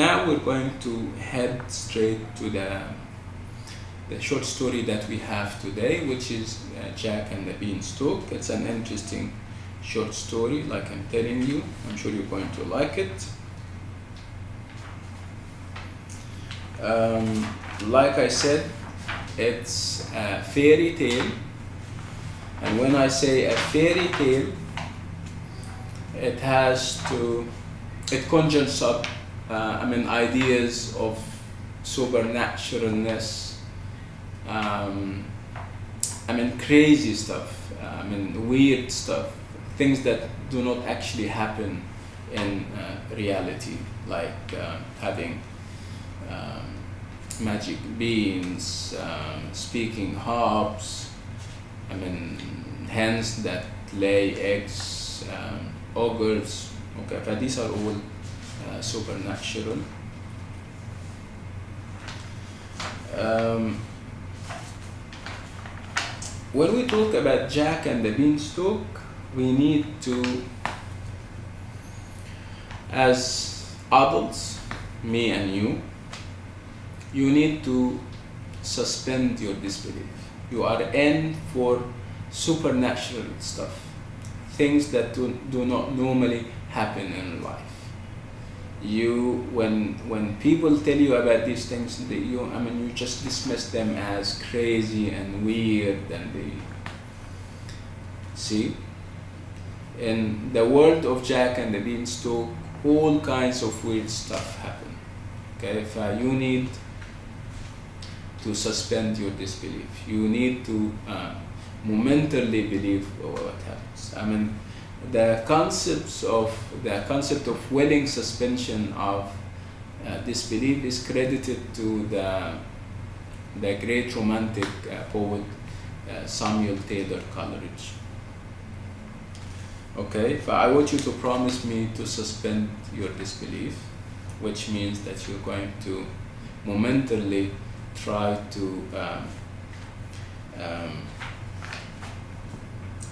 now we're going to head straight to the short story that we have today, which is Jack and the Beanstalk. It's an interesting short story, like I'm telling you. I'm sure you're going to like it. Like I said, it's a fairy tale, and when I say a fairy tale, it conjures up ideas of supernaturalness, crazy stuff, weird stuff, things that do not actually happen in reality, like having magic beans, speaking harps, hens that lay eggs, ogres. Okay, but these are all supernatural. When we talk about Jack and the Beanstalk, we need to, as adults, me and you need to suspend your disbelief. You are in for supernatural stuff, things that do not normally happen in life. When people tell you about these things, you just dismiss them as crazy and weird, and see, in the world of Jack and the Beanstalk, all kinds of weird stuff happen. Okay, if you need to suspend your disbelief, you need to momentarily believe what happens. The concept of willing suspension of disbelief is credited to the great romantic poet Samuel Taylor Coleridge. Okay, so I want you to promise me to suspend your disbelief, which means that you're going to momentarily try to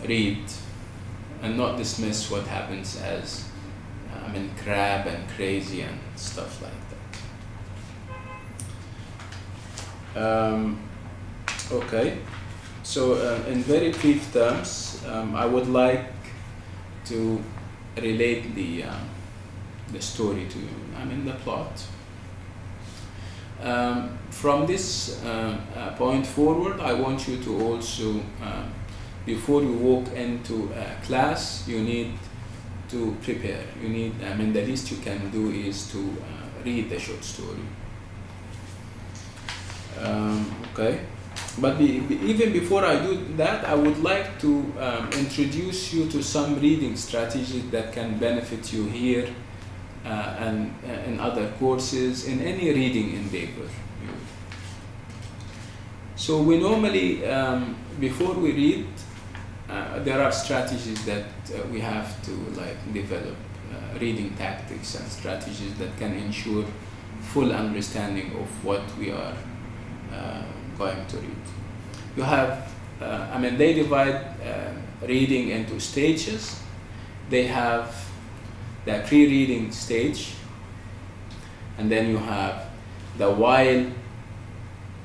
read and not dismiss what happens as crab and crazy and stuff like that. Okay, so in very brief terms, I would like to relate the story to you, the plot. From this point forward, I want you to also, before you walk into class, you need to prepare. You need, the least you can do is to read the short story. Okay, but even before I do that, I would like to introduce you to some reading strategies that can benefit you here and in other courses, in any reading endeavor. So we normally, before we read, there are strategies that we have to develop, reading tactics and strategies that can ensure full understanding of what we are going to read. You have, they divide reading into stages. They have the pre-reading stage, and then you have the while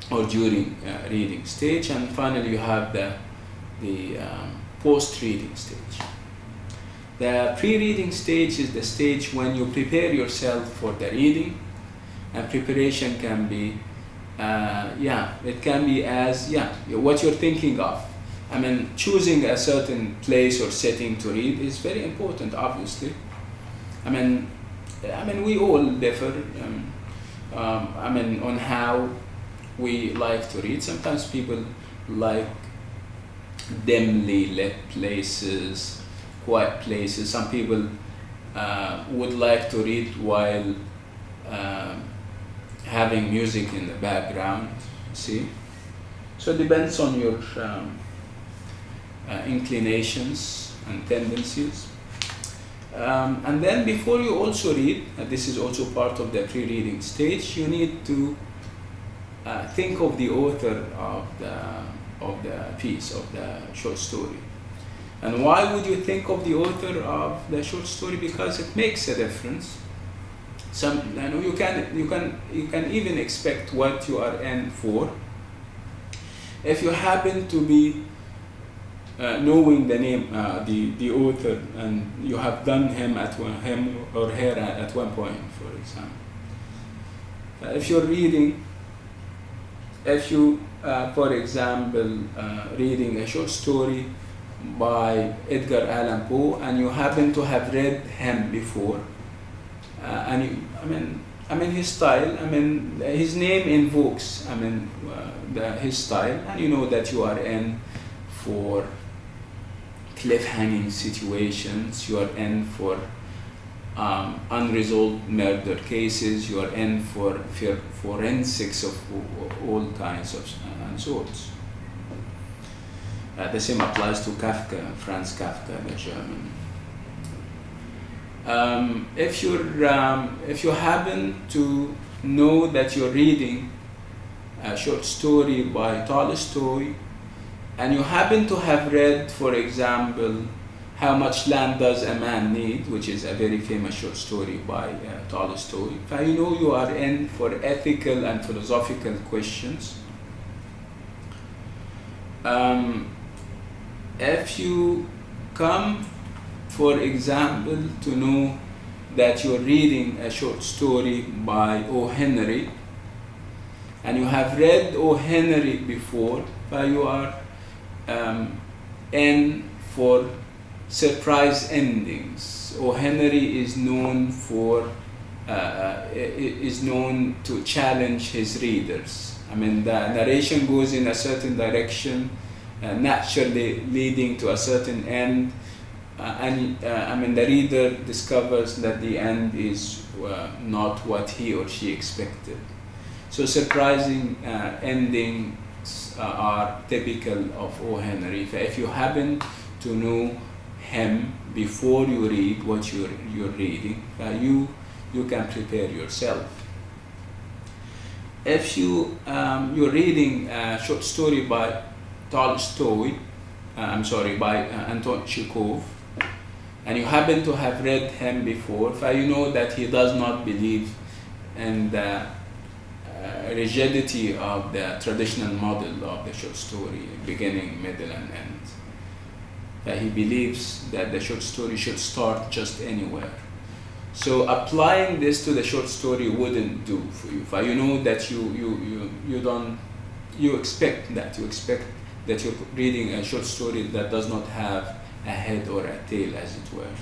or during reading stage, and finally you have the post-reading stage. The pre-reading stage is the stage when you prepare yourself for the reading, and preparation can be, it can be as, what you're thinking of. Choosing a certain place or setting to read is very important, obviously. We all differ, on how we like to read. Sometimes people like dimly lit places, quiet places. Some people would like to read while having music in the background, see? So it depends on your inclinations and tendencies. And then before you also read, this is also part of the pre-reading stage, you need to think of the author of the piece, of the short story. And why would you think of the author of the short story? Because it makes a difference you can even expect what you are in for if you happen to be knowing the name, the author, and you have done him or her at one point, for example. If you're reading, for example, reading a short story by Edgar Allan Poe, and you happen to have read him before, his style, his name invokes, his style, and you know that you are in for cliffhanging situations, you are in for unresolved murder cases, you are in for forensics of all kinds of and sorts. The same applies to Kafka, Franz Kafka, the German. If you happen to know that you're reading a short story by Tolstoy, and you happen to have read, for example, How Much Land Does a Man Need, which is a very famous short story by Tolstoy, you know you are in for ethical and philosophical questions. If you come, for example, to know that you're reading a short story by O. Henry, and you have read O. Henry before, you are in for surprise endings. O. Henry is known to challenge his readers. The narration goes in a certain direction, naturally leading to a certain end, the reader discovers that the end is not what he or she expected. So surprising endings are typical of O. Henry. If you happen to know him before you read what you're reading, you can prepare yourself. If you're reading a short story by Tolstoy, by Anton Chekhov, and you happen to have read him before, you know that he does not believe in the rigidity of the traditional model of the short story, beginning, middle, and end. He believes that the short story should start just anywhere. So applying this to the short story wouldn't do for you. You know that you expect that you're reading a short story that does not have a head or a tail, as it were.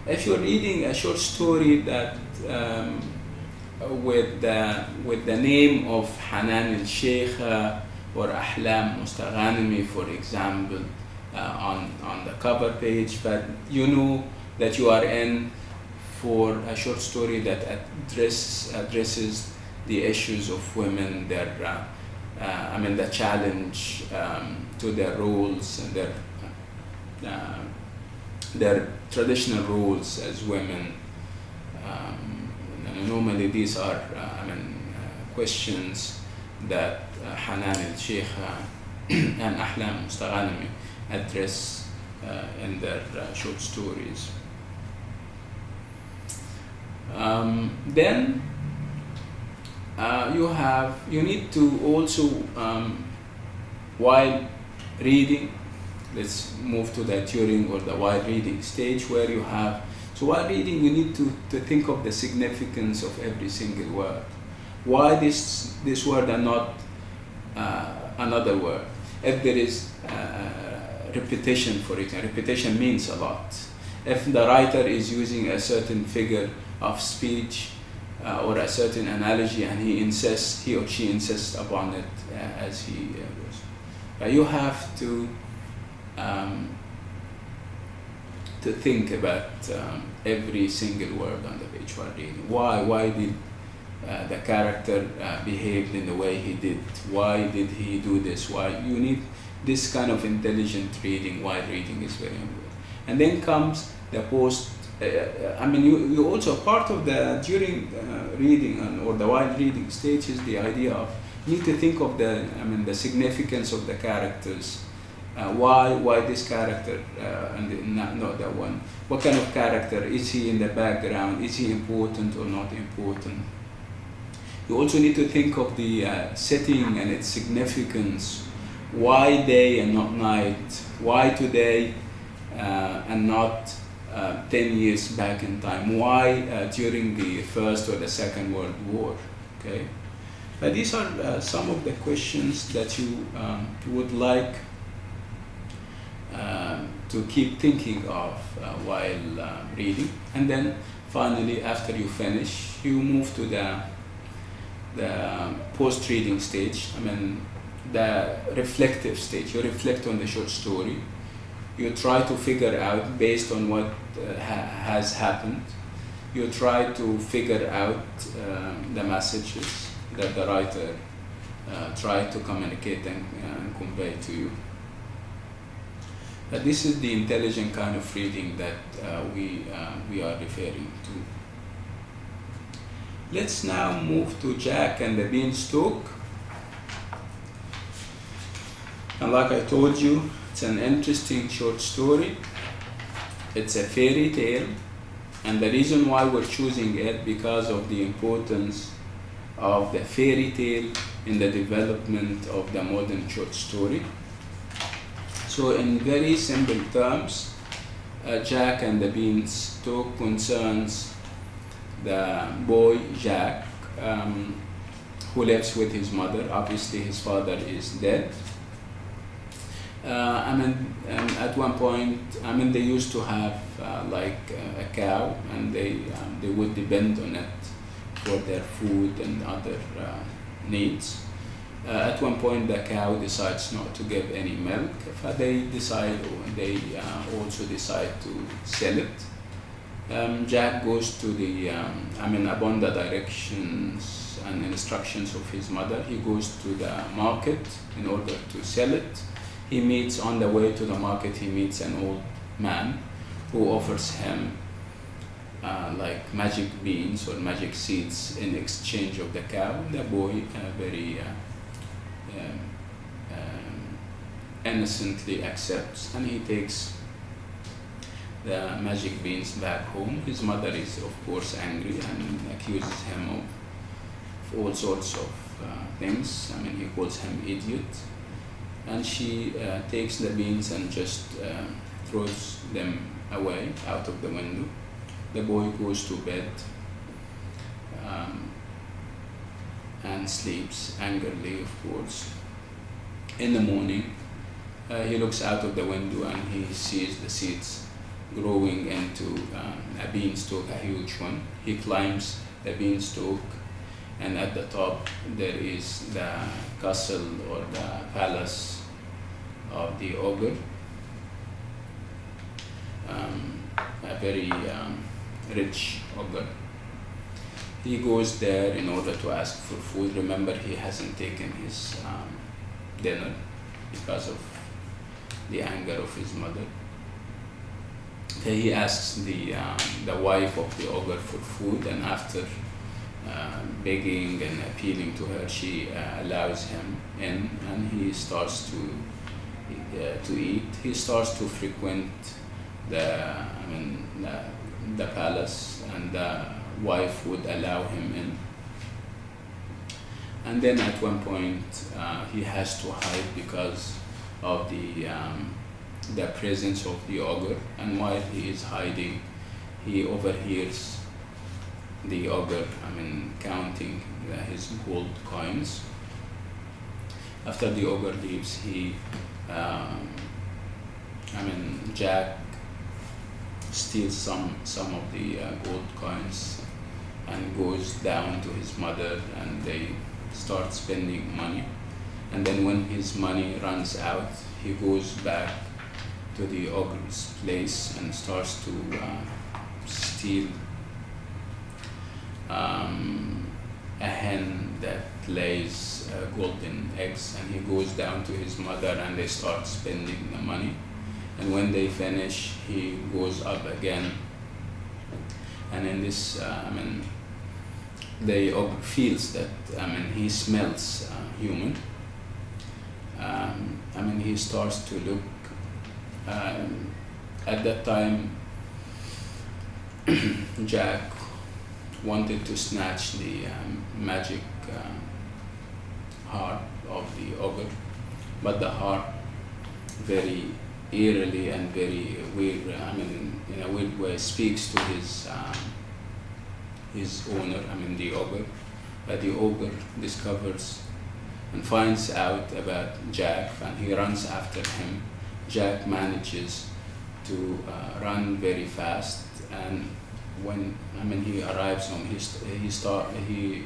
If you're reading a short story that with the name of Hanan al-Sheikha or Ahlam Mustaghanimi, for example, on the cover page, but you know that you are in for a short story that addresses the issues of women, the challenge to their roles and their traditional roles as women. Normally these are questions that Hanan al-Sheikha and Ahlam Mustaghanimi address in their short stories. Then you need to also, while reading, let's move to the during or the while reading stage, where you have, so while reading you need to think of the significance of every single word. Why this word and not another word? If there is repetition, for example, repetition means a lot. If the writer is using a certain figure of speech or a certain analogy and he or she insists upon it as he goes, you have to think about every single word on the page while reading. Why did the character behaved in the way he did? Why did he do this? Why? You need this kind of intelligent reading while reading is very important. And then comes the post. You also, part of the during reading or the while reading stage is the idea of, you need to think of the significance of the characters Why this character and not that one? What kind of character is he in the background? Is he important or not important? You also need to think of the setting and its significance. Why day and not night? Why today and not 10 years back in time? Why during the First or the Second World War? Okay, but these are some of the questions that you would like to keep thinking of while reading, and then finally, after you finish, you move to the post-reading stage. I mean, the reflective stage. You reflect on the short story. You try to figure out, based on what has happened, you try to figure out the messages that the writer tried to communicate and convey to you. This is the intelligent kind of reading that we are referring to. Let's now move to Jack and the Beanstalk. And like I told you, it's an interesting short story. It's a fairy tale, and the reason why we're choosing it because of the importance of the fairy tale in the development of the modern short story. So in very simple terms, Jack and the Beanstalk concerns the boy Jack, who lives with his mother. Obviously his father is dead. At one point, they used to have like a cow, and they would depend on it for their food and other needs. At one point, the cow decides not to give any milk, but they also decide to sell it. Jack goes to upon the directions and instructions of his mother, he goes to the market in order to sell it. He meets, on the way to the market, he meets an old man who offers him like magic beans or magic seeds in exchange of the cow. The boy very innocently accepts, and he takes the magic beans back home. His mother is of course angry and accuses him of all sorts of things. He calls him idiot, and she takes the beans and just throws them away out of the window. The boy goes to bed and sleeps angrily, of course. In the morning, he looks out of the window and he sees the seeds growing into a beanstalk, a huge one. He climbs the beanstalk, and at the top there is the castle or the palace of the ogre, a very rich ogre. He goes there in order to ask for food. Remember, he hasn't taken his dinner because of the anger of his mother. He asks the wife of the ogre for food, and after begging and appealing to her, she allows him in, and he starts to eat. He starts to frequent the palace, and the wife would allow him in. And then at one point he has to hide because of the presence of the ogre, and while he is hiding, he overhears the ogre counting his gold coins. After the ogre leaves, Jack steals some of the gold coins and goes down to his mother, and they start spending money. And then when his money runs out, he goes back to the ogre's place and starts to steal a hen that lays golden eggs, and he goes down to his mother and they start spending the money. And when they finish, he goes up again, and in this the ogre feels that he smells human. he starts to look. At that time, Jack wanted to snatch the magic heart of the ogre, but the heart very eerily and very weird, in a weird way, speaks to his owner, the ogre. But the ogre discovers and finds out about Jack, and he runs after him. Jack manages to run very fast, and when he arrives home, he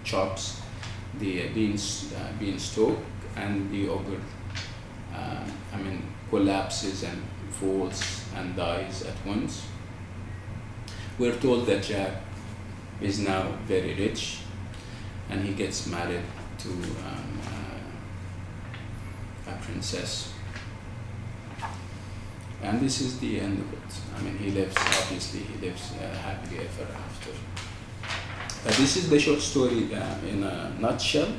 chops the beanstalk, and the ogre collapses and falls and dies at once. We're told that Jack is now very rich, and he gets married to a princess. And this is the end of it. He lives happily ever after. This is the short story in a nutshell.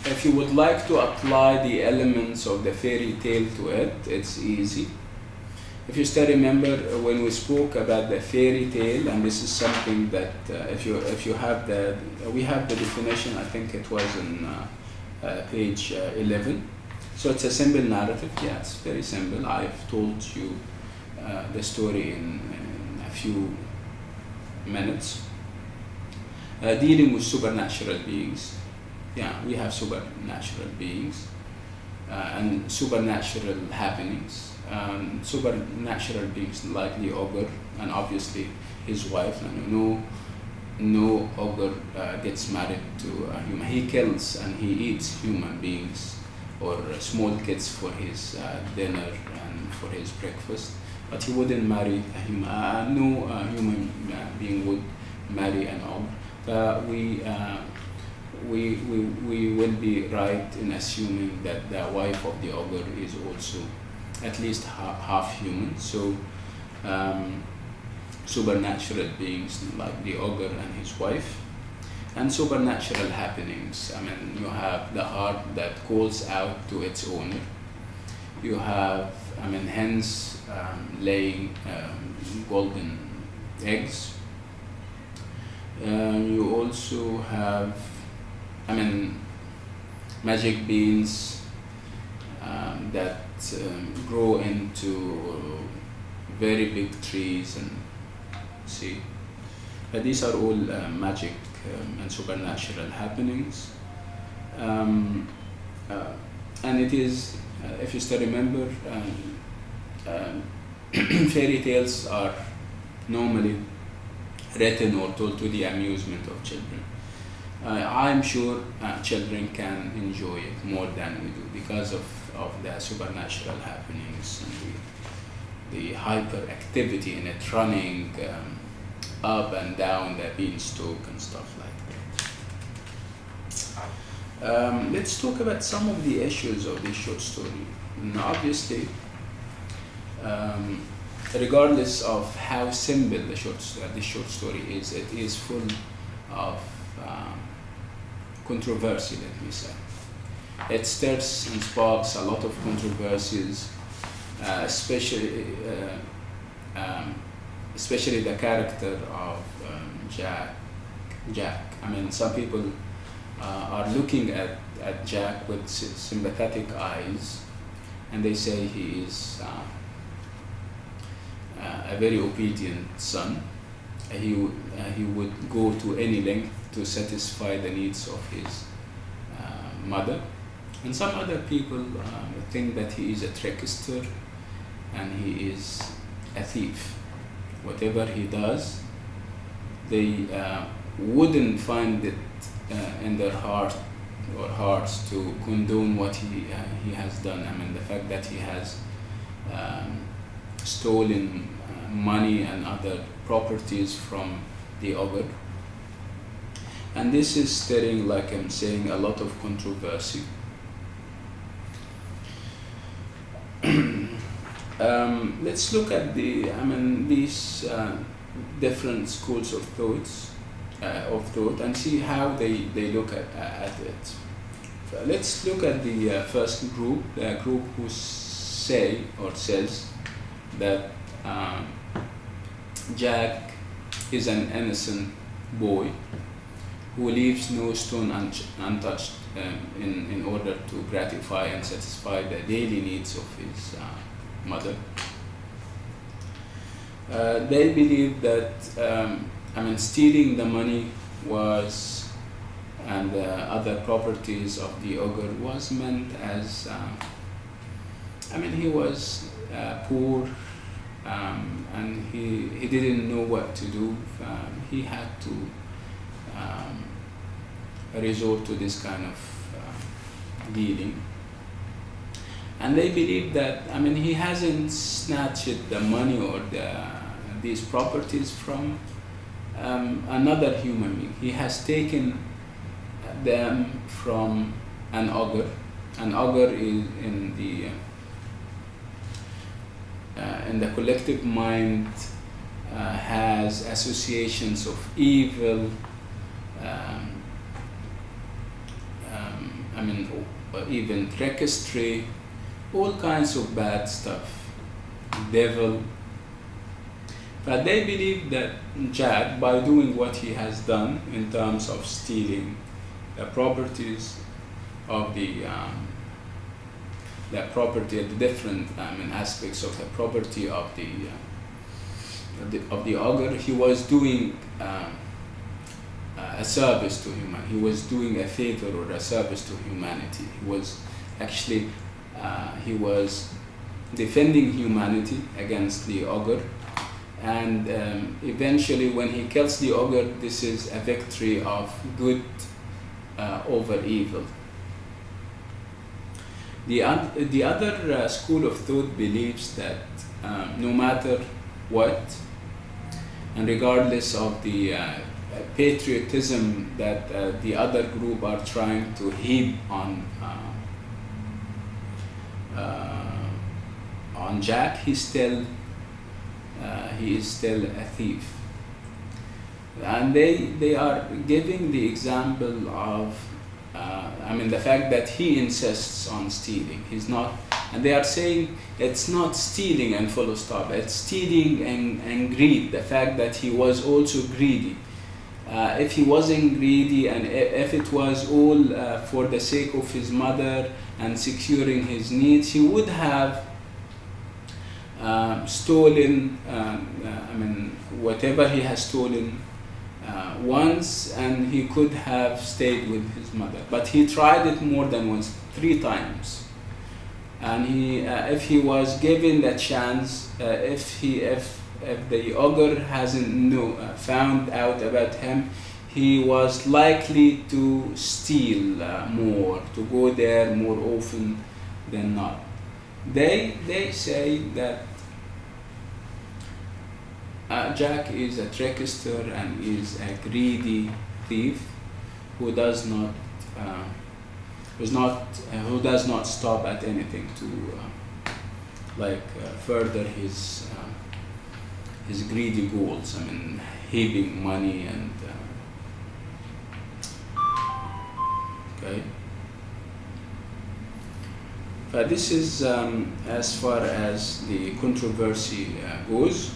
If you would like to apply the elements of the fairy tale to it, it's easy. If you still remember when we spoke about the fairy tale, and this is something that if you have we have the definition, I think it was in page 11. So it's a simple narrative. Yeah, it's very simple. I've told you the story in a few minutes. Dealing with supernatural beings. Yeah, we have supernatural beings and supernatural happenings. Supernatural beings like the ogre, and obviously his wife. No ogre gets married to a human. He kills and he eats human beings or small kids for his dinner and for his breakfast, but he wouldn't marry a human. No human being would marry an ogre. We will be right in assuming that the wife of the ogre is also at least half human. So supernatural beings like the ogre and his wife, and supernatural happenings. You have the heart that calls out to its owner. You have hens laying golden eggs. You also have magic beans that grow into very big trees, and see. These are all magic and supernatural happenings. And it is, if you still remember, fairy tales are normally written or told to the amusement of children. I'm sure children can enjoy it more than we do because of the supernatural happenings and the hyperactivity in it, running up and down the beanstalk and stuff like that. Let's talk about some of the issues of this short story. Now, obviously, regardless of how simple this short story is, it is full of controversy, let me say. It stirs and sparks a lot of controversies, especially the character of Jack. Some people are looking at Jack with sympathetic eyes, and they say he is a very obedient son. He would go to any length to satisfy the needs of his mother. And some other people think that he is a trickster and he is a thief. Whatever he does, they wouldn't find it in their hearts to condone what he has done. The fact that he has stolen money and other properties from the ogre. And this is stirring, like I'm saying, a lot of controversy. Let's look at these different schools of thought and see how they look at it. Let's look at the first group, the group who says that Jack is an innocent boy who leaves no stone untouched in order to gratify and satisfy the daily needs of his mother. They believe that stealing the money was and other properties of the ogre was meant as he was poor, and he didn't know what to do. He had to resort to this kind of dealing. And they believe that he hasn't snatched the money or these properties from another human being. He has taken them from an ogre. An ogre is in the collective mind has associations of evil, even trickstery, all kinds of bad stuff, devil. But they believe that Jack, by doing what he has done in terms of stealing the properties of the different aspects of the property of the ogre, he was doing a service to humanity. He was doing a favor or a service to humanity. He was actually he was defending humanity against the ogre, and eventually when he kills the ogre, this is a victory of good over evil. The other school of thought believes that no matter what, and regardless of the patriotism that the other group are trying to heap on Jack, he is still a thief. And they are giving the example of the fact that he insists on stealing. He's not, and they are saying it's not stealing and full stop. It's stealing and greed. The fact that he was also greedy. If he wasn't greedy, and if it was all for the sake of his mother and securing his needs, he would have stolen whatever he has stolen once, and he could have stayed with his mother. But he tried it more than once, 3 times. And if he was given the chance, if the ogre hasn't found out about him, he was likely to steal more, to go there more often than not. They say that Jack is a trickster and is a greedy thief who does not stop at anything to further his greedy goals. Heaping money and okay. But this is as far as the controversy goes.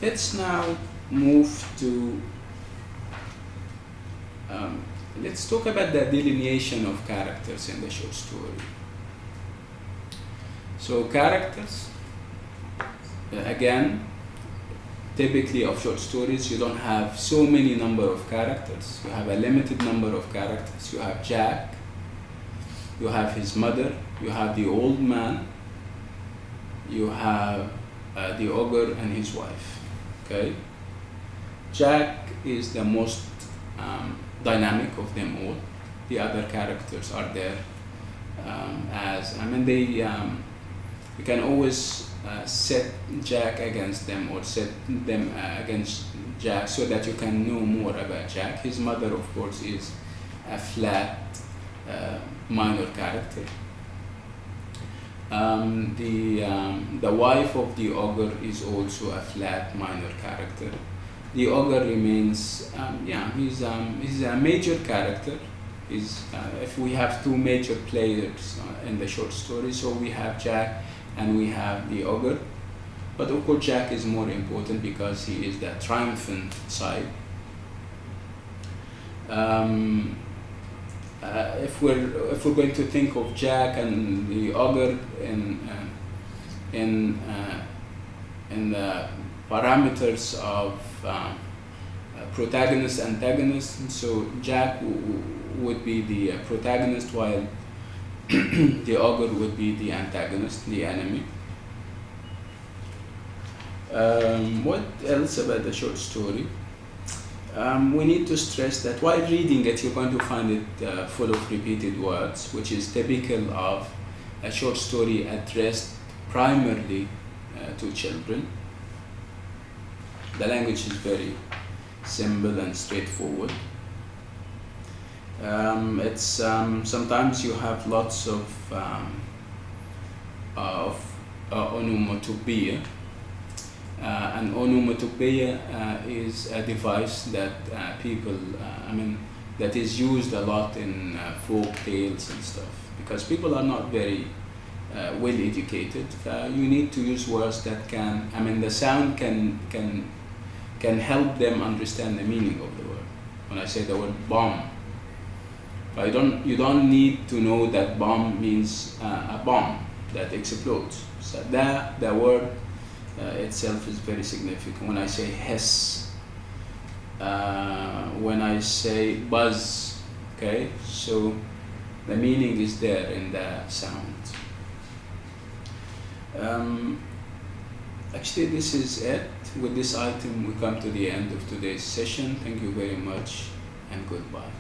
Let's now move to, let's talk about the delineation of characters in the short story. So characters, again, typically of short stories, you don't have so many number of characters. You have a limited number of characters. You have Jack, you have his mother, you have the old man, you have the ogre and his wife. Okay, Jack is the most dynamic of them all. The other characters are there you can always set Jack against them or set them against Jack so that you can know more about Jack. His mother, of course, is a flat minor character. The wife of the ogre is also a flat minor character. The ogre remains, he's a major character. is if we have two major players in the short story, so we have Jack and we have the ogre. But of course Jack is more important because he is the triumphant side. If we're going to think of Jack and the ogre in the parameters of protagonist antagonist, so Jack would be the protagonist, while the ogre would be the antagonist, the enemy. What else about the short story? We need to stress that while reading it, you're going to find it full of repeated words, which is typical of a short story addressed primarily to children. The language is very simple and straightforward. It's sometimes you have lots of onomatopoeia. An onomatopoeia is a device that that is used a lot in folk tales and stuff, because people are not very well educated. You need to use words that can, the sound can help them understand the meaning of the word. When I say the word bomb, you don't need to know that bomb means a bomb that explodes. So the word itself is very significant. When I say hiss, when I say buzz, okay, so the meaning is there in the sound. Actually, this is it. With this item, we come to the end of today's session. Thank you very much, and goodbye.